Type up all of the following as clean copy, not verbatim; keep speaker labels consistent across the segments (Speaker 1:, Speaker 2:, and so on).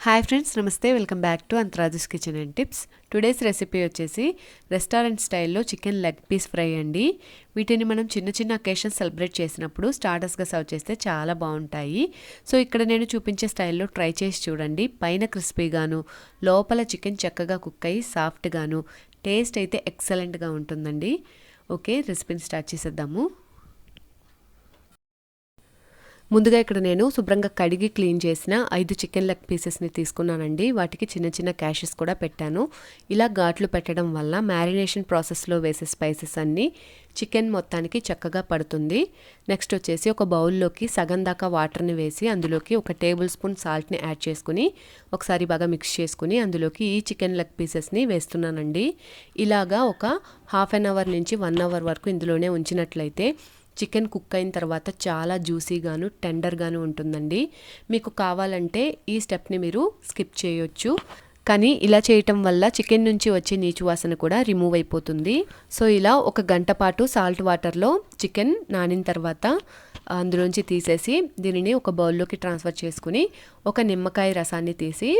Speaker 1: Hi friends, నమస్తే. Welcome back to అంతరాజుస్ kitchen and tips. Today's recipe వచ్చేసి restaurant స్టైల్లో chicken leg piece fry అండి. వీటిని మనం చిన్న చిన్న అకేషన్స్ సెలబ్రేట్ చేసినప్పుడు స్టార్టర్స్గా సర్వ్ చేస్తే చాలా బాగుంటాయి. సో ఇక్కడ నేను చూపించే స్టైల్లో ట్రై చేసి చూడండి. పైన క్రిస్పీగాను, లోపల చికెన్ చక్కగా కుక్ అయ్యి సాఫ్ట్గాను, టేస్ట్ అయితే ఎక్సలెంట్గా ఉంటుందండి. ఓకే, రెసిపీని స్టార్ట్ చేసేద్దాము. ముందుగా ఇక్కడ నేను శుభ్రంగా కడిగి క్లీన్ చేసిన 5 చికెన్ లెగ్ పీసెస్ని తీసుకున్నానండి. వాటికి చిన్న చిన్న క్యాషెస్ కూడా పెట్టాను. ఇలా ఘాట్లు పెట్టడం వల్ల మ్యారినేషన్ ప్రాసెస్లో వేసే స్పైసెస్ అన్నీ చికెన్ మొత్తానికి చక్కగా పడుతుంది. నెక్స్ట్ వచ్చేసి ఒక బౌల్లోకి సగం దాకా వాటర్ని వేసి అందులోకి 1 టేబుల్ స్పూన్ సాల్ట్ని యాడ్ చేసుకుని ఒకసారి బాగా మిక్స్ చేసుకుని అందులోకి ఈ చికెన్ లెగ్ పీసెస్ని వేస్తున్నానండి. ఇలాగా ఒక హాఫ్ అన్ అవర్ నుంచి 1 అవర్ వరకు ఇందులోనే ఉంచినట్లయితే చికెన్ కుక్ అయిన తర్వాత చాలా జ్యూసీగాను టెండర్గాను ఉంటుందండి. మీకు కావాలంటే ఈ స్టెప్ని మీరు స్కిప్ చేయొచ్చు, కానీ ఇలా చేయటం వల్ల చికెన్ నుంచి వచ్చే నీచు వాసన కూడా రిమూవ్ అయిపోతుంది. సో ఇలా 1 గంట పాటు సాల్ట్ వాటర్లో చికెన్ నానిన తర్వాత అందులోంచి తీసేసి దీనిని ఒక బౌల్లోకి ట్రాన్స్ఫర్ చేసుకుని ఒక నిమ్మకాయ రసాన్ని తీసి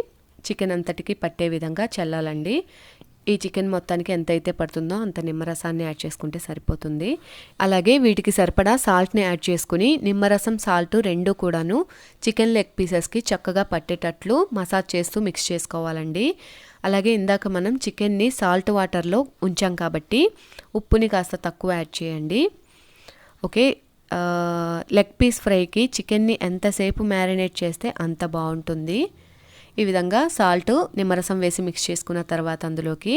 Speaker 1: చికెన్ అంతటికి పట్టే విధంగా చల్లాలండి. ఈ చికెన్ మొత్తానికి ఎంతైతే పడుతుందో అంత నిమ్మరసాన్ని యాడ్ చేసుకుంటే సరిపోతుంది. అలాగే వీటికి సరిపడా సాల్ట్ని యాడ్ చేసుకుని నిమ్మరసం సాల్ట్ రెండు కూడాను చికెన్ లెగ్ పీసెస్కి చక్కగా పట్టేటట్లు మసాజ్ చేస్తూ మిక్స్ చేసుకోవాలండి. అలాగే ఇందాక మనం చికెన్ని సాల్ట్ వాటర్లో ఉంచాం కాబట్టి ఉప్పుని కాస్త తక్కువ యాడ్ చేయండి. ఓకే, లెగ్ పీస్ ఫ్రైకి చికెన్ని ఎంతసేపు మ్యారినేట్ చేస్తే అంత బాగుంటుంది. ఈ విధంగా సాల్ట్ నిమ్మరసం వేసి మిక్స్ చేసుకున్న తర్వాత అందులోకి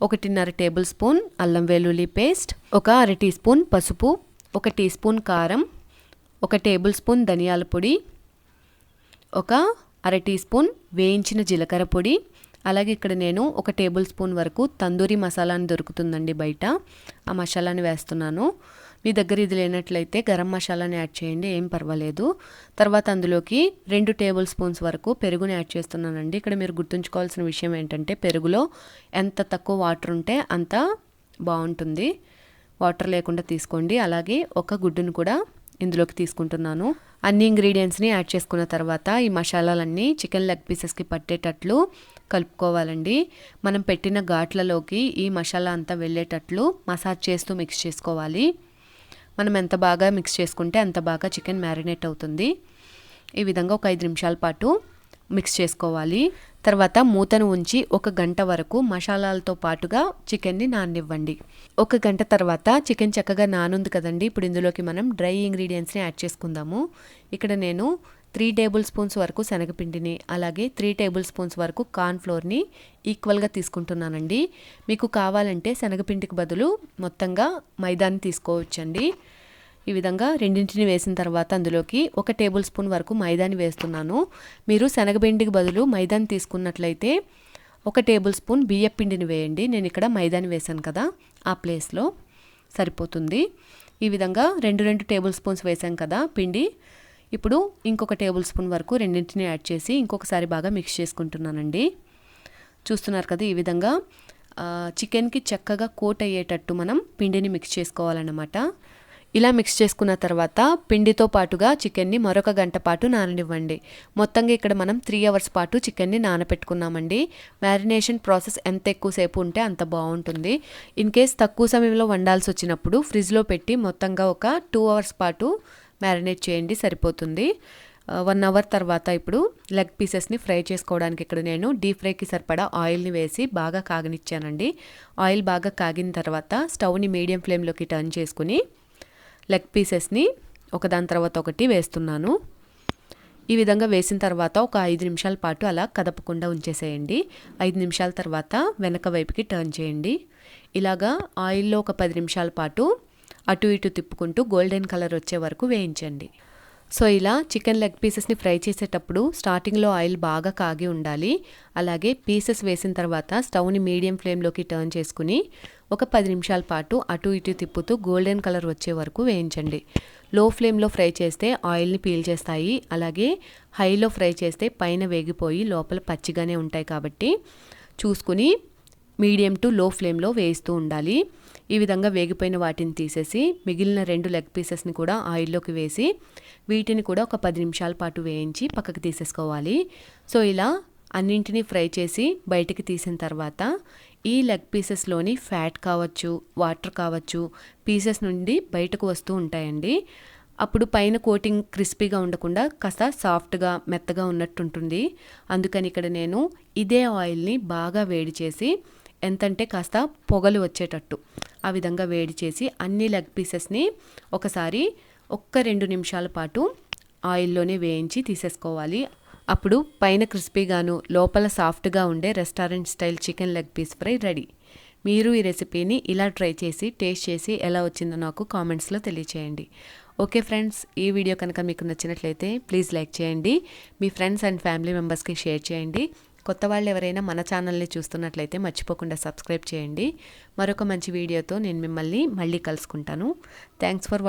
Speaker 1: 1.5 టేబుల్ స్పూన్ అల్లం వెల్లుల్లి పేస్ట్, 1 అర టీ స్పూన్ పసుపు, 1 టీ స్పూన్ కారం, 1 టేబుల్ స్పూన్ ధనియాల పొడి, 1 అర టీ స్పూన్ వేయించిన జీలకర్ర పొడి, అలాగే ఇక్కడ నేను 1 టేబుల్ స్పూన్ వరకు తందూరి మసాలాని దొరుకుతుందండి బయట, ఆ మసాలాని వేస్తున్నాను. మీ దగ్గర ఇది లేనట్లయితే గరం మసాలాని యాడ్ చేయండి, ఏం పర్వాలేదు. తర్వాత అందులోకి 2 టేబుల్ స్పూన్స్ వరకు పెరుగుని యాడ్ చేస్తున్నానండి. ఇక్కడ మీరు గుర్తుంచుకోవాల్సిన విషయం ఏంటంటే పెరుగులో ఎంత తక్కువ వాటర్ ఉంటే అంత బాగుంటుంది. వాటర్ లేకుండా తీసుకోండి. అలాగే 1 గుడ్డును కూడా ఇందులోకి తీసుకుంటున్నాను. అన్ని ఇంగ్రీడియంట్స్ని యాడ్ చేసుకున్న తర్వాత ఈ మసాలాలన్నీ చికెన్ లెగ్ పీసెస్కి పట్టేటట్లు కలుపుకోవాలండి. మనం పెట్టిన ఘాట్లలోకి ఈ మసాలా అంతా వెళ్ళేటట్లు మసాజ్ చేస్తూ మిక్స్ చేసుకోవాలి. మనం ఎంత బాగా మిక్స్ చేసుకుంటే అంత బాగా చికెన్ మ్యారినేట్ అవుతుంది. ఈ విధంగా ఒక 5 నిమిషాల పాటు మిక్స్ చేసుకోవాలి. తర్వాత మూతను ఉంచి 1 గంట వరకు మసాలాలతో పాటుగా చికెన్ని నాననివ్వండి. 1 గంట తర్వాత చికెన్ చక్కగా నానుంది కదండి. ఇప్పుడు ఇందులోకి మనం డ్రై ఇంగ్రీడియంట్స్ని యాడ్ చేసుకుందాము. ఇక్కడ నేను 3 టేబుల్ స్పూన్స్ వరకు శనగపిండిని, అలాగే 3 టేబుల్ స్పూన్స్ వరకు కార్న్ ఫ్లోర్ని ఈక్వల్గా తీసుకుంటున్నానండి. మీకు కావాలంటే శనగపిండికి బదులు మొత్తంగా మైదాని తీసుకోవచ్చండి. ఈ విధంగా రెండింటిని వేసిన తర్వాత అందులోకి 1 టేబుల్ స్పూన్ వరకు మైదాని వేస్తున్నాను. మీరు శనగపిండికి బదులు మైదాని తీసుకున్నట్లయితే 1 టేబుల్ స్పూన్ బియ్యం పిండిని వేయండి. నేను ఇక్కడ మైదాని వేసాను కదా, ఆ ప్లేస్లో సరిపోతుంది. ఈ విధంగా 2 టేబుల్ స్పూన్స్ వేసాం కదా పిండి. ఇప్పుడు ఇంకొక టేబుల్ స్పూన్ వరకు రెండింటిని యాడ్ చేసి ఇంకొకసారి బాగా మిక్స్ చేసుకుంటున్నానండి. చూస్తున్నారు కదా, ఈ విధంగా చికెన్కి చక్కగా కోట్ అయ్యేటట్టు మనం పిండిని మిక్స్ చేసుకోవాలన్నమాట. ఇలా మిక్స్ చేసుకున్న తర్వాత పిండితో పాటుగా చికెన్ని మరొక గంట పాటు నాననివ్వండి. మొత్తంగా ఇక్కడ మనం 3 అవర్స్ పాటు చికెన్ని నానపెట్టుకున్నామండి. మ్యారినేషన్ ప్రాసెస్ ఎంత ఎక్కువసేపు ఉంటే అంత బాగుంటుంది. ఇన్ కేస్ తక్కువ సమయంలో వండాల్సి వచ్చినప్పుడు ఫ్రిడ్జ్లో పెట్టి మొత్తంగా ఒక 2 అవర్స్ పాటు మ్యారినేట్ చేయండి, సరిపోతుంది. 1 అవర్ తర్వాత ఇప్పుడు లెగ్ పీసెస్ని ఫ్రై చేసుకోవడానికి ఇక్కడ నేను డీప్ ఫ్రైకి సరిపడా ఆయిల్ని వేసి బాగా కాగనిచ్చానండి. ఆయిల్ బాగా కాగిన తర్వాత స్టవ్ని మీడియం ఫ్లేమ్లోకి టర్న్ చేసుకుని లెగ్ పీసెస్ని ఒకదాని తర్వాత ఒకటి వేస్తున్నాను. ఈ విధంగా వేసిన తర్వాత ఒక 5 నిమిషాల పాటు అలా కదపకుండా ఉంచేసేయండి. 5 నిమిషాల తర్వాత వెనక వైపుకి టర్న్ చేయండి. ఇలాగా ఆయిల్లో ఒక 10 నిమిషాల పాటు అటు ఇటు తిప్పుకుంటూ గోల్డెన్ కలర్ వచ్చే వరకు వేయించండి. సో ఇలా చికెన్ లెగ్ పీసెస్ని ఫ్రై చేసేటప్పుడు స్టార్టింగ్లో ఆయిల్ బాగా కాగి ఉండాలి. అలాగే పీసెస్ వేసిన తర్వాత స్టవ్ని మీడియం ఫ్లేమ్లోకి టర్న్ చేసుకుని ఒక 10 నిమిషాల పాటు అటు ఇటు తిప్పుతూ గోల్డెన్ కలర్ వచ్చే వరకు వేయించండి. లో ఫ్లేమ్లో ఫ్రై చేస్తే ఆయిల్ని పీల్చేస్తాయి. అలాగే హైలో ఫ్రై చేస్తే పైన వేగిపోయి లోపల పచ్చిగానే ఉంటాయి. కాబట్టి చూసుకుని మీడియం టు లో ఫ్లేమ్లో వేయిస్తూ ఉండాలి. ఈ విధంగా వేగిపోయిన వాటిని తీసేసి మిగిలిన 2 లెగ్ పీసెస్ని కూడా ఆయిల్లోకి వేసి వీటిని కూడా ఒక 10 నిమిషాల పాటు వేయించి పక్కకు తీసేసుకోవాలి. సో ఇలా అన్నింటినీ ఫ్రై చేసి బయటికి తీసిన తర్వాత ఈ లెగ్ పీసెస్లోని ఫ్యాట్ కావచ్చు, వాటర్ కావచ్చు, పీసెస్ నుండి బయటకు వస్తూ ఉంటాయండి. అప్పుడు పైన కోటింగ్ క్రిస్పీగా ఉండకుండా కాస్త సాఫ్ట్గా మెత్తగా ఉన్నట్టు ఉంటుంది. అందుకని ఇక్కడ నేను ఇదే ఆయిల్ని బాగా వేడి చేసి, ఎంతంటే కాస్త పొగలు వచ్చేటట్టు ఆ విధంగా వేడి చేసి అన్ని లెగ్ పీసెస్ని ఒకసారి 1-2 నిమిషాల పాటు ఆయిల్లోనే వేయించి తీసేసుకోవాలి. అప్పుడు పైన క్రిస్పీగాను లోపల సాఫ్ట్గా ఉండే restaurant style chicken leg piece fry ready. మీరు ఈ రెసిపీని ఇలా ట్రై చేసి టేస్ట్ చేసి ఎలా వచ్చిందో నాకు కామెంట్స్లో తెలియచేయండి. ఓకే ఫ్రెండ్స్, ఈ వీడియో కనుక మీకు నచ్చినట్లయితే ప్లీజ్ లైక్ చేయండి. మీ ఫ్రెండ్స్ అండ్ ఫ్యామిలీ మెంబర్స్కి షేర్ చేయండి. కొత్త వాళ్ళు ఎవరైనా మన ఛానల్ని చూస్తున్నట్లయితే మర్చిపోకుండా సబ్స్క్రైబ్ చేయండి. మరొక మంచి వీడియోతో నేను మిమ్మల్ని మళ్ళీ కలుసుకుంటాను. Thanks for